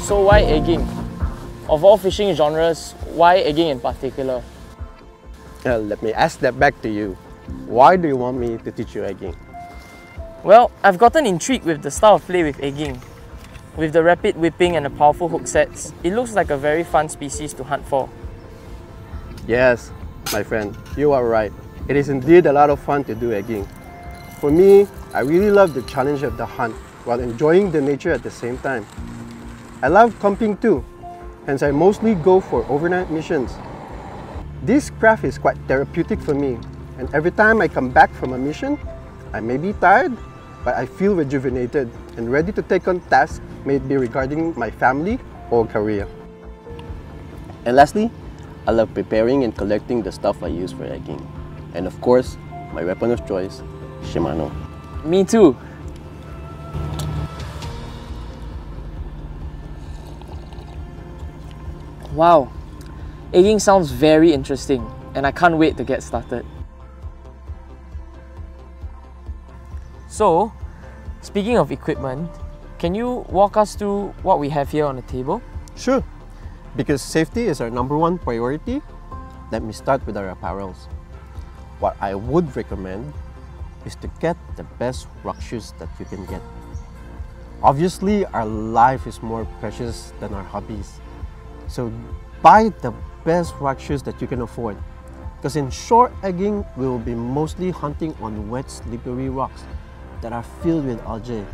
So why egging? Of all fishing genres, why egging in particular? Let me ask that back to you. Why do you want me to teach you egging? Well, I've gotten intrigued with the style of play with egging. With the rapid whipping and the powerful hook sets, it looks like a very fun species to hunt for. Yes, my friend, you are right. It is indeed a lot of fun to do egging. For me, I really love the challenge of the hunt while enjoying the nature at the same time. I love camping too, hence I mostly go for overnight missions. This craft is quite therapeutic for me, and every time I come back from a mission, I may be tired, but I feel rejuvenated and ready to take on tasks, may it be regarding my family or career. And lastly, I love preparing and collecting the stuff I use for egging. And of course, my weapon of choice, Shimano. Me too. Wow, egging sounds very interesting and I can't wait to get started. So, speaking of equipment, can you walk us through what we have here on the table? Sure. Because safety is our #1 priority, let me start with our apparels. What I would recommend is to get the best rock shoes that you can get. Obviously, our life is more precious than our hobbies. So buy the best rock shoes that you can afford. Because in shore egging, we will be mostly hunting on wet, slippery rocks that are filled with algae,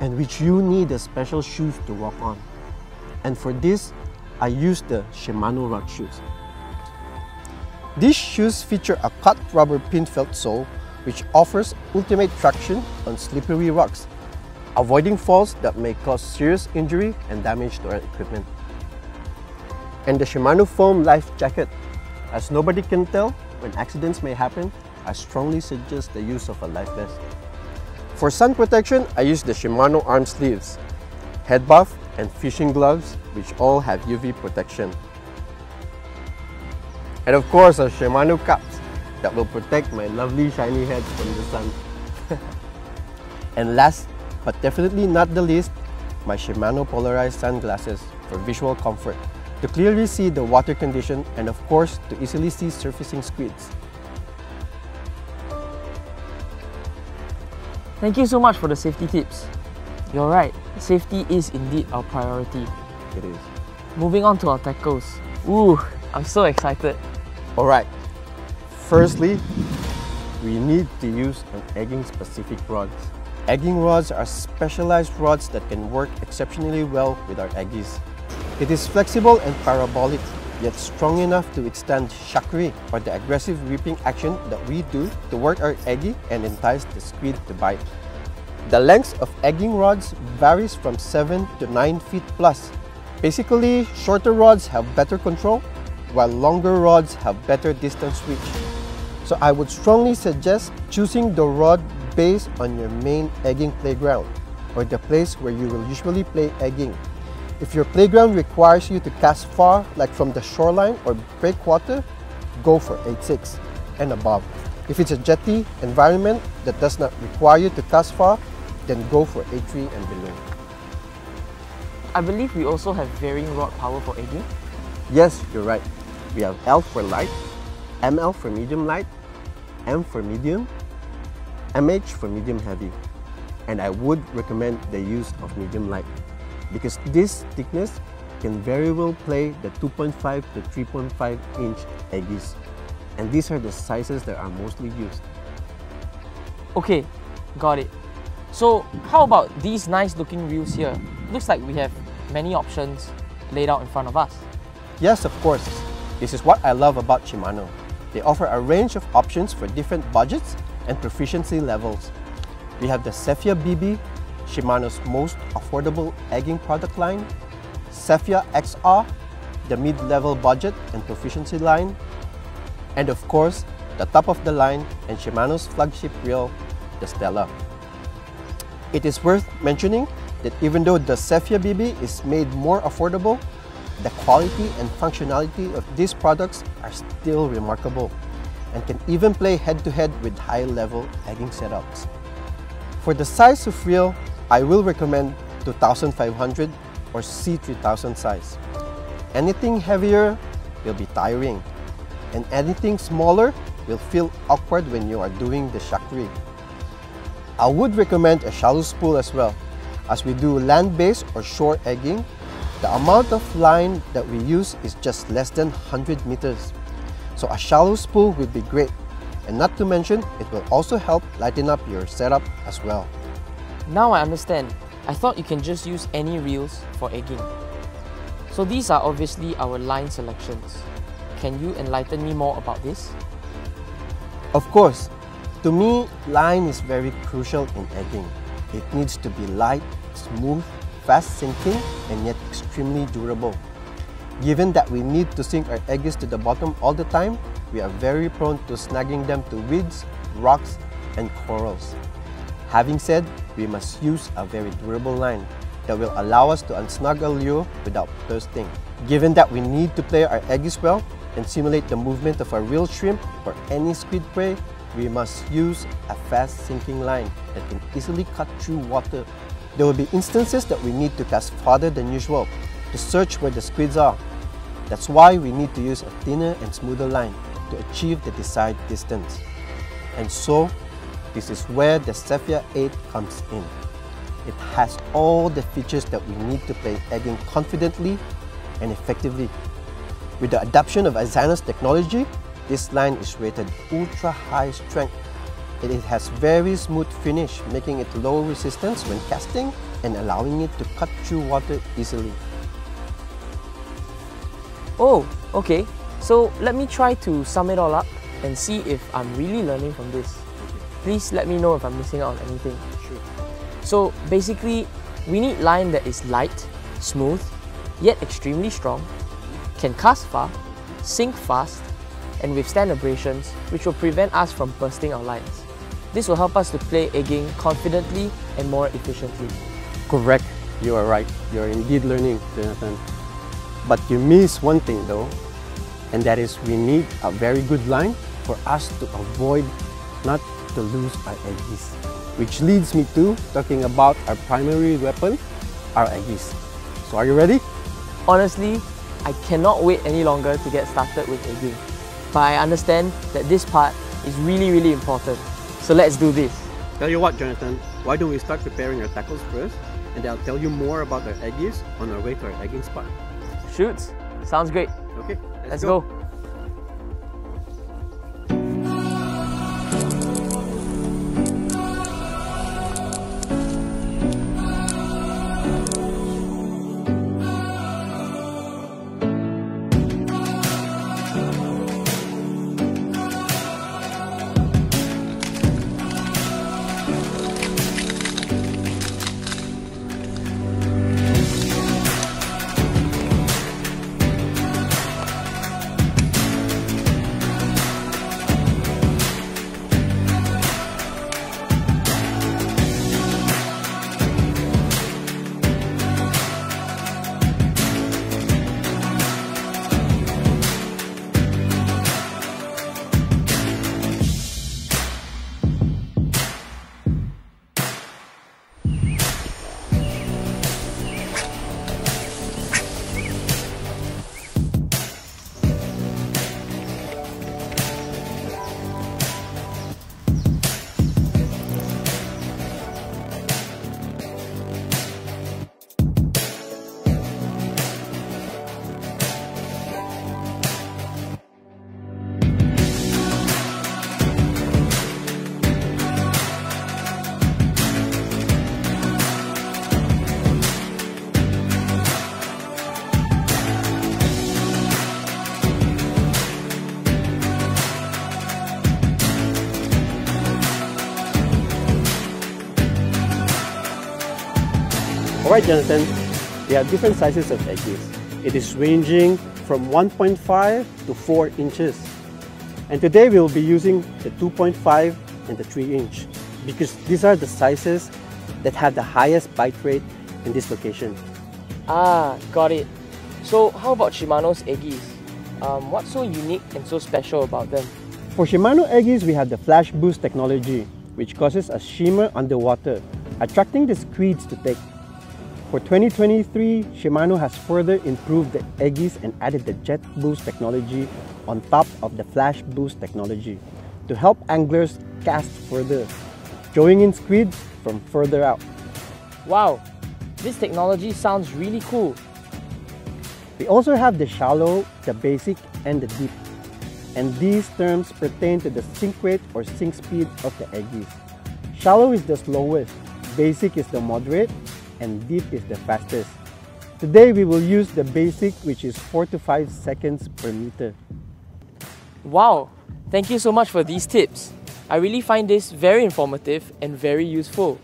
and which you need a special shoes to walk on. And for this, I use the Shimano rock shoes. These shoes feature a cut rubber pin felt sole which offers ultimate traction on slippery rocks, avoiding falls that may cause serious injury and damage to our equipment. And the Shimano foam life jacket. As nobody can tell when accidents may happen, I strongly suggest the use of a life vest. For sun protection, I use the Shimano arm sleeves, head buff, and fishing gloves, which all have UV protection. And of course, a Shimano caps that will protect my lovely shiny head from the sun. And last, but definitely not the least, my Shimano polarized sunglasses for visual comfort, to clearly see the water condition and of course, to easily see surfacing squids. Thank you so much for the safety tips. You're right, safety is indeed our priority. It is. Moving on to our tackles. Ooh, I'm so excited. Alright, firstly, we need to use an egging specific rods. Egging rods are specialized rods that can work exceptionally well with our eggies. It is flexible and parabolic, yet strong enough to withstand shakuri, or the aggressive whipping action that we do to work our eggie and entice the squid to bite. The length of egging rods varies from 7 to 9 feet plus. Basically, shorter rods have better control, while longer rods have better distance reach. So I would strongly suggest choosing the rod based on your main egging playground, or the place where you will usually play egging. If your playground requires you to cast far, like from the shoreline or breakwater, go for 8.6 and above. If it's a jetty environment that does not require you to cast far, then go for 8.3 and below. I believe we also have varying rod power for egging. Yes, you're right. We have L for light, ML for medium light, M for medium, MH for medium heavy. And I would recommend the use of medium light, because this thickness can very well play the 2.5 to 3.5 inch eggies. And these are the sizes that are mostly used. Okay, got it. So how about these nice looking reels here? Looks like we have many options laid out in front of us. Yes, of course. This is what I love about Shimano. They offer a range of options for different budgets and proficiency levels. We have the SEPHIA BB, Shimano's most affordable egging product line, SEPHIA XR, the mid-level budget and proficiency line, and of course, the top of the line and Shimano's flagship reel, the Stella. It is worth mentioning that even though the SEPHIA BB is made more affordable, the quality and functionality of these products are still remarkable and can even play head-to-head with high-level egging setups. For the size of reel, I will recommend 2500 or C3000 size. Anything heavier will be tiring, and anything smaller will feel awkward when you are doing the shakuri. I would recommend a shallow spool as well. As we do land-based or shore egging, the amount of line that we use is just less than 100 meters. So a shallow spool would be great, and not to mention, it will also help lighten up your setup as well. Now I understand. I thought you can just use any reels for egging. So these are obviously our line selections. Can you enlighten me more about this? Of course, to me, line is very crucial in egging. It needs to be light, smooth, fast sinking, and yet extremely durable. Given that we need to sink our eggs to the bottom all the time, we are very prone to snagging them to weeds, rocks, and corals. Having said, we must use a very durable line that will allow us to unsnag a lure without bursting. Given that we need to play our eggs well and simulate the movement of a real shrimp or any squid prey, we must use a fast sinking line that can easily cut through water. There will be instances that we need to cast farther than usual to search where the squids are. That's why we need to use a thinner and smoother line to achieve the desired distance. And so, this is where the SEPHIA 8 comes in. It has all the features that we need to play egging confidently and effectively. With the adoption of Egi Sizes technology, this line is rated ultra high strength. It has very smooth finish, making it low resistance when casting and allowing it to cut through water easily. Oh, okay. So let me try to sum it all up and see if I'm really learning from this. Please let me know if I'm missing out on anything. Sure. So basically, we need line that is light, smooth, yet extremely strong, can cast far, sink fast, and withstand abrasions, which will prevent us from bursting our lines. This will help us to play egging confidently and more efficiently. Correct. You are right. You are indeed learning, Jonathan. But you miss one thing though, and that is we need a very good line for us to avoid not to lose our eggies. Which leads me to talking about our primary weapon, our eggies. So are you ready? Honestly, I cannot wait any longer to get started with egging. But I understand that this part is really important. So let's do this. Tell you what, Jonathan, why don't we start preparing our tackles first, and I'll tell you more about our eggies on our way to our egging spot. Shoots. Sounds great. Okay, let's go. Alright, Jonathan, we have different sizes of eggies. It is ranging from 1.5 to 4 inches. And today we will be using the 2.5 and the 3 inch because these are the sizes that have the highest bite rate in this location. Ah, got it. So how about Shimano's eggies? What's so unique and so special about them? For Shimano eggies, we have the Flashboost Technology, which causes a shimmer underwater, attracting the squids to take. For 2023, Shimano has further improved the Egis and added the Jet Boost technology on top of the Flashboost technology to help anglers cast further, drawing in squid from further out. Wow, this technology sounds really cool. We also have the shallow, the basic, and the deep. And these terms pertain to the sink rate or sink speed of the Egis. Shallow is the slowest, basic is the moderate, and deep is the fastest. Today we will use the basic, which is 4 to 5 seconds per meter. Wow, thank you so much for these tips. I really find this very informative and very useful.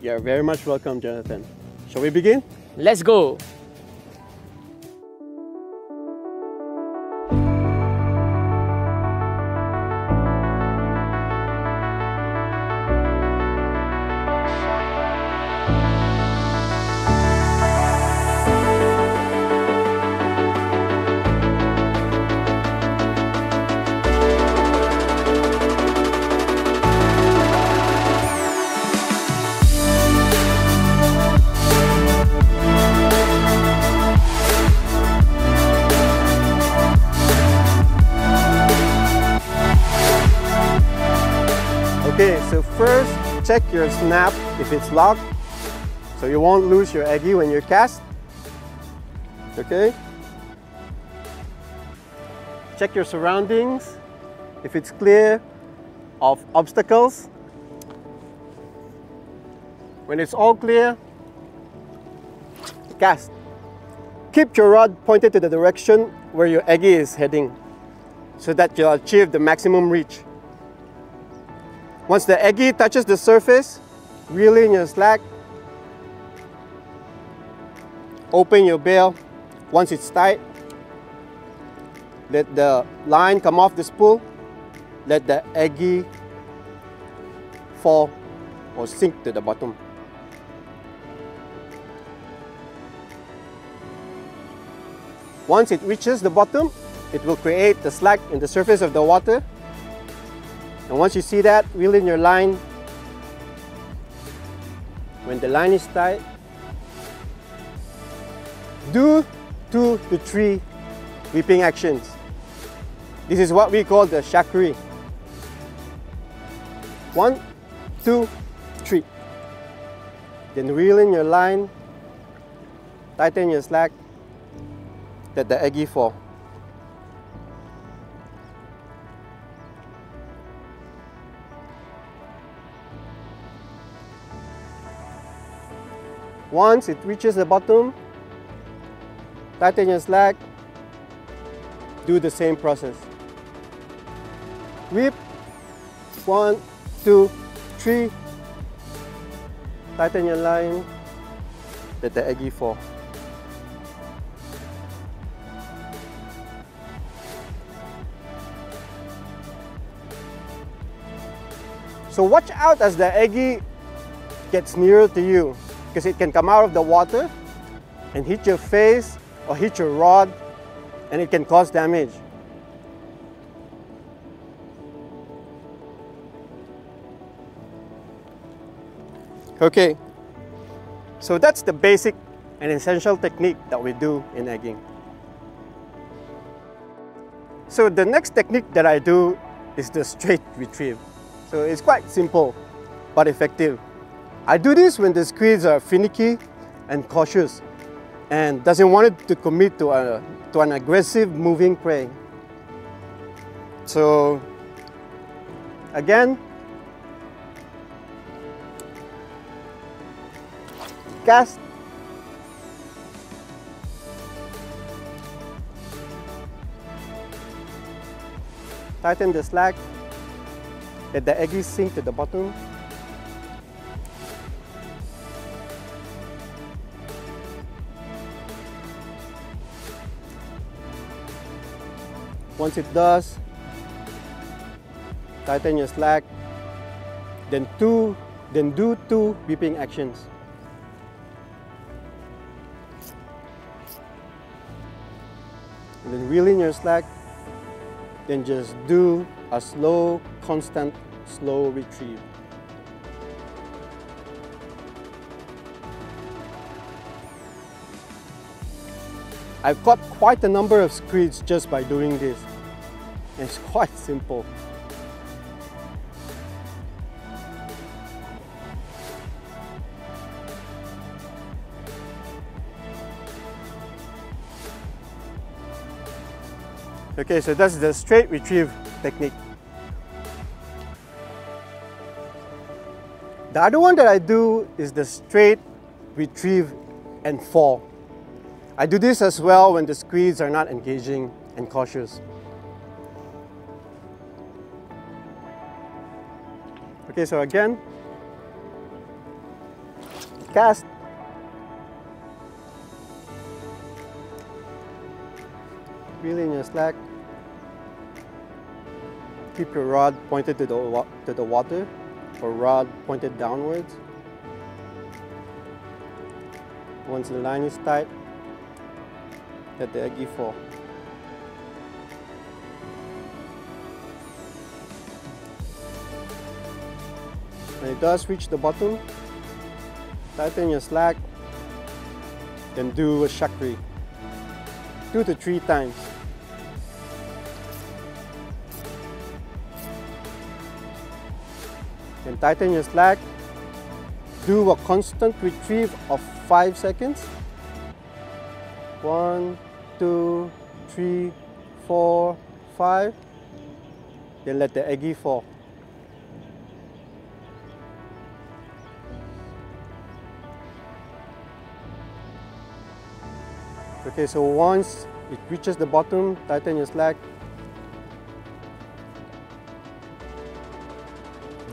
You're very much welcome, Jonathan. Shall we begin? Let's go! Okay, so first check your snap if it's locked, so you won't lose your Egi when you cast. Okay. Check your surroundings if it's clear of obstacles. When it's all clear, cast. Keep your rod pointed to the direction where your Egi is heading so that you'll achieve the maximum reach. Once the Egi touches the surface, reel in your slack, open your bail. Once it's tight, let the line come off the spool, let the Egi fall or sink to the bottom. Once it reaches the bottom, it will create the slack in the surface of the water. And once you see that, reel in your line. When the line is tight, do 2 to 3 whipping actions. This is what we call the shakuri. 1, 2, 3. Then reel in your line, tighten your slack, let the Egi fall. Once it reaches the bottom, tighten your slack, do the same process. Whip, 1, 2, 3, tighten your line, let the Egi fall. So watch out as the Egi gets nearer to you, because it can come out of the water and hit your face or hit your rod, and it can cause damage. Okay, so that's the basic and essential technique that we do in egging. So the next technique that I do is the straight retrieve. So it's quite simple but effective. I do this when the squids are finicky and cautious and doesn't want it to commit to an aggressive moving prey. So again, cast, tighten the slack, let the Egi sink to the bottom. Once it does, tighten your slack, then do 2 beeping actions. And then reel in your slack, then just do a slow, constant, slow retrieve. I've got quite a number of squids just by doing this. It's quite simple. Okay, so that's the straight retrieve technique. The other one that I do is the straight retrieve and fall. I do this as well when the squids are not engaging and cautious. Okay, so again, cast. Reel in your slack. Keep your rod pointed to the water, or rod pointed downwards. Once the line is tight, let the Egi fall. When it does reach the bottom, tighten your slack, then do a shakuri 2 to 3 times. Then tighten your slack, do a constant retrieve of 5 seconds. 1, 2, 3, 4, 5. Then let the Egi fall. Okay, so once it reaches the bottom, tighten your slack.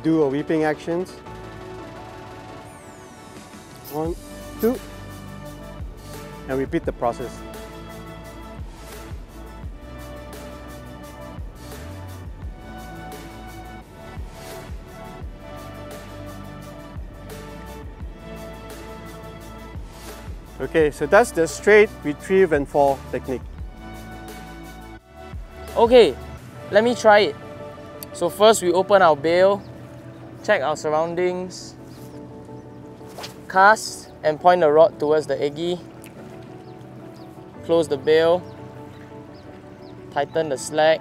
Do a whipping actions. 1, 2, and repeat the process. Okay, so that's the straight retrieve and fall technique. Okay, let me try it. So first we open our bail, check our surroundings, cast and point the rod towards the Egi, close the bail, tighten the slack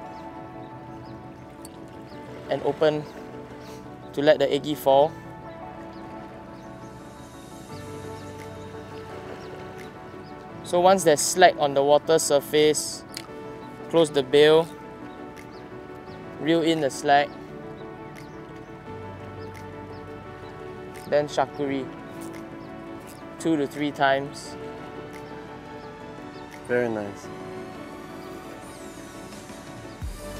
and open to let the Egi fall. So once there's slack on the water surface, close the bail, reel in the slack, then shakuri 2 to 3 times. Very nice.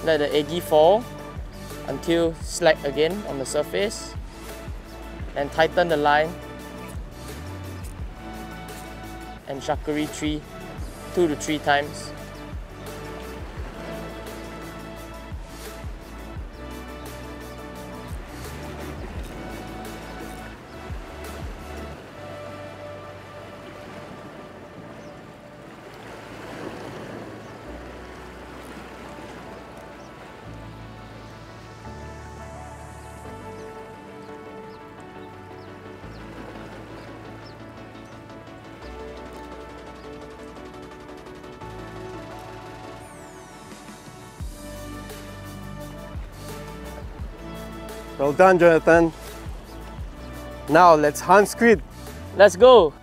Let the Egi fall until slack again on the surface, and tighten the line and shakuri 2 to 3 times. Well done, Jonathan. Now let's hunt squid. Let's go!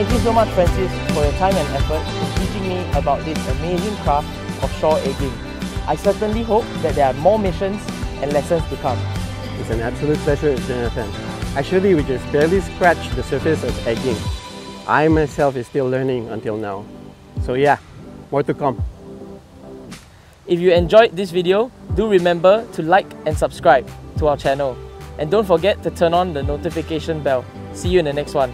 Thank you so much, Francis, for your time and effort in teaching me about this amazing craft of shore egging. I certainly hope that there are more missions and lessons to come. It's an absolute pleasure, Jonathan. Actually, we just barely scratched the surface of egging. I myself is still learning until now. So yeah, more to come. If you enjoyed this video, do remember to like and subscribe to our channel. And don't forget to turn on the notification bell. See you in the next one.